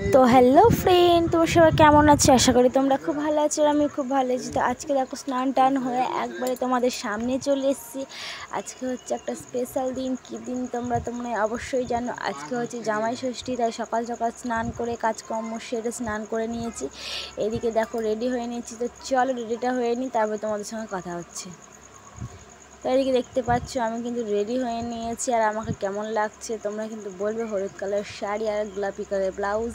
তো hello friend, তোমরা সবাই কেমন আছো? আশা করি তোমরা খুব ভালো আছো আর আমি খুব ভালো আছি। তো আজকে দেখো স্নান টান হয়ে একবারে তোমাদের সামনে চলে এসেছি। আজকে হচ্ছে একটা স্পেশাল দিন। কী দিন তোমরা অবশ্যই জানো। আজকে হচ্ছে জামাই ষষ্ঠী, তাই সকাল সকাল স্নান করে কাজকর্ম সেরে স্নান করে নিয়েছি। এদিকে দেখো রেডি হয়ে নিয়েছি। তো চলো রেডিটা হয়ে নিই, তারপর তোমাদের সঙ্গে কথা হচ্ছে। তো এদিকে দেখতে পাচ্ছ আমি কিন্তু রেডি হয়ে নিয়েছি। আর আমাকে কেমন লাগছে তোমরা কিন্তু বলবে। হলুদ কালার শাড়ি আর গোলাপি কালার ব্লাউজ,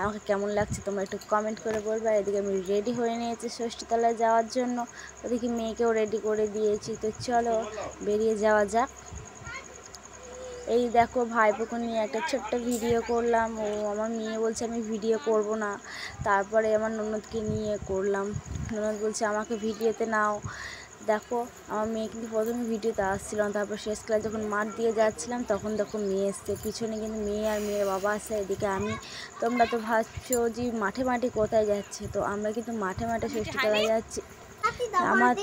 আমাকে কেমন লাগছে তোমরা একটু কমেন্ট করে বলবে। আর এদিকে আমি রেডি হয়ে নিয়েছি ষষ্ঠীতলায় যাওয়ার জন্য। ওদিকে মেয়েকেও রেডি করে দিয়েছি। তো চলো বেরিয়ে যাওয়া যাক। এই দেখো ভাইপোকে নিয়ে একটা ছোট্ট ভিডিও করলাম। ও আমার মেয়ে বলছে আমি ভিডিও করব না, তারপরে আমার ননদকে নিয়ে করলাম। ননদ বলছে আমাকে ভিডিওতে নাও। দেখো আমার মেয়ে কিন্তু প্রথমে ভিডিওতে আসছিল না, তারপর শেষ ক্লাস যখন মাঠ দিয়ে যাচ্ছিলাম তখন দেখো মেয়ে এসছে। পিছনে কিন্তু মেয়ে আর মেয়ের বাবা আসছে, এদিকে আমি। তোমরা তো ভাবছো যে মাঠে মাঠে কোথায় যাচ্ছে, তো আমরা কিন্তু মাঠে মাঠে ষষ্ঠীতলায় যাচ্ছি। আমার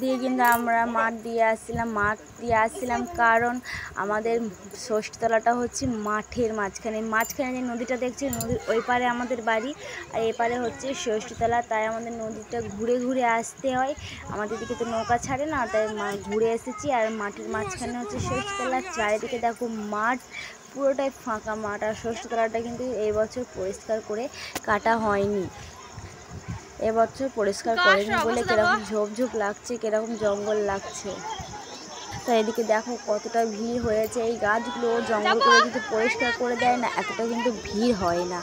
দিয়ে কিন্তু আমরা মাঠ দিয়ে আসছিলাম কারণ আমাদের ষষ্ঠীতলাটা হচ্ছে মাঠের মাঝখানে যে নদীটা দেখছি, নদীর ওই পারে আমাদের বাড়ি আর এপারে হচ্ছে ষষ্ঠীতলা। তাই আমাদের নদীটা ঘুরে ঘুরে আসতে হয়। আমাদের দিকে তো নৌকা ছাড়ে না, তাই ঘুরে এসেছি। আর মাঠের মাঝখানে হচ্ছে ষষ্ঠীতলা। চারিদিকে দেখো মাঠ, পুরোটাই ফাঁকা মাঠ। আর ষষ্ঠীতলাটা কিন্তু এই বছর পরিষ্কার করে কাটা হয়নি, এবছর পরিষ্কার করেনি বলে কিরকম ঝোপঝোপ লাগছে, কিরকম জঙ্গল লাগছে। তো এদিকে দেখো কতটা ভিড় হয়েছে। এই গাছগুলো জঙ্গলগুলো যদি পরিষ্কার করে দেয় না, এতটা কিন্তু ভিড় হয় না।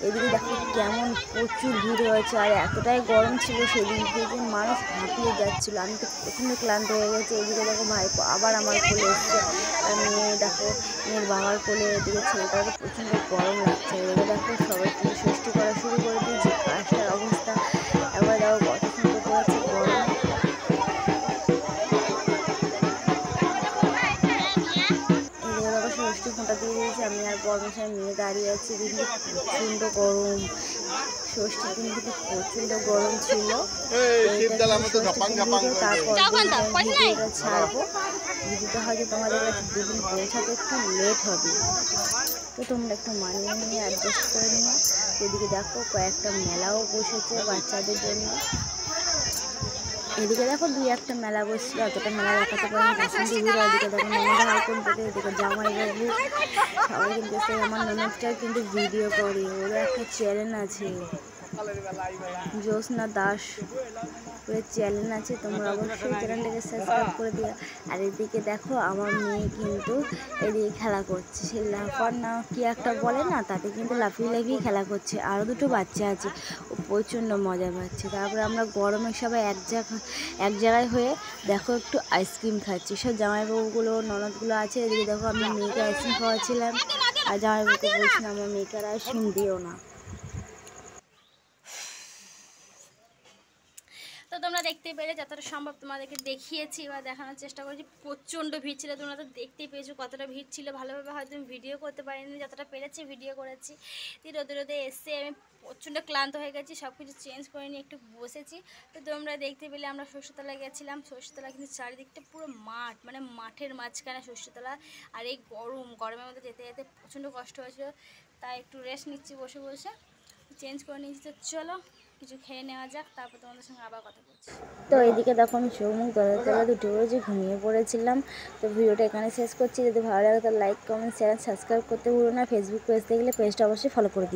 এদিকে দেখো কেমন প্রচুর ভিড় হয়েছে। আর এতটাই গরম ছিল সেদিন থেকে মানুষ হাঁপিয়ে যাচ্ছিলো। আমি তো প্রচণ্ড ক্লান্ত হয়ে গেছি। এদিকে দেখো ভাইপো আবার আমার কোলে এসছে, আর মেয়ে দেখো মেয়ের বাবার কোলে। এদিকে ছেলেটাকে প্রচণ্ড গরম লাগছে। এদিকে দেখো সবাই কিন্তু ষষ্ঠী করা শুরু করে দিয়েছে। কাজটার অবস্থা একবার দেখো কত সুন্দর করেছে গরম। এদিকে দেখো ষষ্ঠী ফোঁটা দিয়ে দিয়েছি আমি আর বর্মশাই মেয়ে দাঁড়িয়ে আছি। কিন্তু প্রচণ্ড গরম, ষষ্ঠীর দিন কিন্তু প্রচণ্ড গরম ছিল। তারপর ভিডিওটা ছাড়বো। ভিডিওটা হয়তো তোমাদের কাছে দুদিন পৌঁছাতে একটু লেট হবে, তো তোমরা একটু মানিয়ে নিয়ে অ্যাডজাস্ট করে নিও। এদিকে দেখো কয়েকটা মেলাও বসেছে বাচ্চাদের জন্য। এদিকে দেখো দুই একটা মেলা বসছিল, অতটা মেলা দেখাতে পারিনি, প্রচণ্ড ভিড়। এদিকে দেখো ননদ হাই কোন থেকে, এদিকে জামাই বাবু সবাই কিন্তু এসে। আমার ননদটা কিন্তু ভিডিও করে, ওরও একটা চ্যানেল আছে, জ্যোৎস্না দাস ওর চ্যানেল আছে। তোমরা অবশ্যই চ্যানেলটাকে সাবস্ক্রাইব করে দিও। আর এদিকে দেখো আমার মেয়ে কিন্তু এদিকে খেলা করছে, সে লাফার না কি একটা বলে না, তাতে কিন্তু লাফিয়ে লাফিয়ে খেলা করছে। আরও দুটো বাচ্চা আছে, ও প্রচণ্ড মজা পাচ্ছে। তারপরে আমরা গরমে সবাই এক জায়গায় হয়ে দেখো একটু আইসক্রিম খাচ্ছি। সব জামাইবাবুগুলো ননদগুলো আছে। এদিকে দেখো আমি মেয়েকে আইসক্রিম খাওয়াচ্ছিলাম, আর জামাইবাবুকে বলছিলাম আমার মেয়েকে আর আইসক্রিম দিও না। তো তোমরা দেখতে পেলে যতটা সম্ভব তোমাদেরকে দেখিয়েছি বা দেখানোর চেষ্টা করেছি। প্রচণ্ড ভিড় ছিল, তোমরা তো দেখতেই পেয়েছো কতটা ভিড় ছিল। ভালোভাবে হয়তো আমি ভিডিও করতে পারিনি, যতটা পেরেছি ভিডিও করেছি। রোদে রোদে এসে আমি প্রচণ্ড ক্লান্ত হয়ে গেছি, সব কিছু চেঞ্জ করে নিয়ে একটু বসেছি। তো তোমরা দেখতে পেলে আমরা ষষ্ঠীতলা গেছিলাম। ষষ্ঠীতলা কিন্তু চারিদিকটা পুরো মাঠ, মানে মাঠের মাঝখানে ষষ্ঠীতলা। আর এই গরমের মধ্যে যেতে যেতে প্রচণ্ড কষ্ট হয়েছিল, তাই একটু রেস্ট নিচ্ছি বসে বসে, চেঞ্জ করে নিয়েছি। তো চলো কিছু খেয়ে নেওয়া যাক, তারপর তোমাদের সঙ্গে আবার কথা বলছি। তো এইদিকে দেখো আমি চোখ মুখ তলা উঠে পড়েছি, ঘুমিয়ে পড়েছিলাম। তো ভিডিওটা এখানে শেষ করছি। যদি ভালো লাগে তো লাইক কমেন্ট শেয়ার সাবস্ক্রাইব করতে ভুলো না। ফেসবুক পেজ দেখলে পেজটা অবশ্যই ফলো করে দিও।